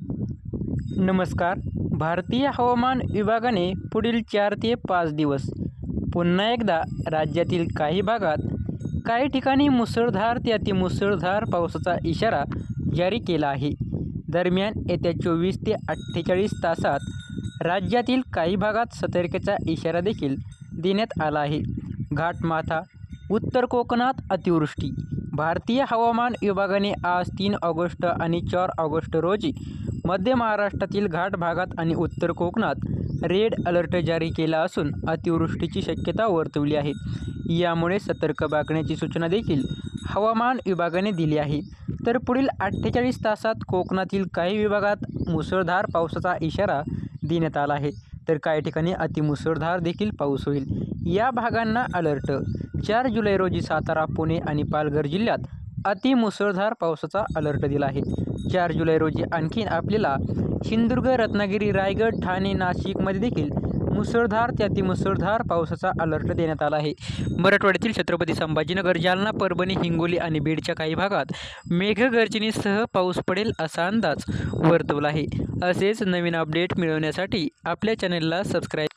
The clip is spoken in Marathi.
नमस्कार. भारतीय हवामान विभागाने पुढील 4 ते 5 दिवस पुन्हा एकदा राज्यातील काही भागात काही ठिकाणी मुसळधार ते अतिमुसळधार पावसाचा इशारा जारी केला आहे. दरम्यान येत्या 24 ते 48 तासात राज्यातील काही भागात सतर्कतेचा इशारा देखील देण्यात आला आहे. घाटमाथा, उत्तर कोकणात अतिवृष्टी. भारतीय हवामान विभागाने आज 3 ऑगस्ट आणि 4 ऑगस्ट रोजी मध्य महाराष्ट्रातील घाट भागात आणि उत्तर कोकणात रेड अलर्ट जारी केला असून अतिवृष्टीची शक्यता वर्तवली आहे. यामुळे सतर्क बागण्याची सूचना देखील हवामान विभागाने दिली आहे. तर पुढील 48 तासात कोकणातील काही विभागात मुसळधार पावसाचा इशारा देण्यात आला आहे. तर काही ठिकाणी अतिमुसळधार देखील पाऊस होईल. या भागांना अलर्ट. 4 जुलै रोजी सातारा, पुणे आणि पालघर जिल्ह्यात अतिमुसळधार पावसाचा अलर्ट दिला आहे. 4 जुलै रोजी आणखी आपल्याला सिंधुदुर्ग, रत्नागिरी, रायगड, ठाणे, नाशिकमध्ये देखील मुसळधार ते अतिमुसळधार पावसाचा अलर्ट देण्यात आला आहे. मराठवाड्यातील छत्रपती संभाजीनगर, जालना, परभणी, हिंगोली आणि बीडच्या काही भागात मेघगर्जनेसह पाऊस पडेल असा अंदाज वर्तवला आहे. असेच नवीन अपडेट मिळवण्यासाठी आपल्या चॅनेलला सबस्क्राईब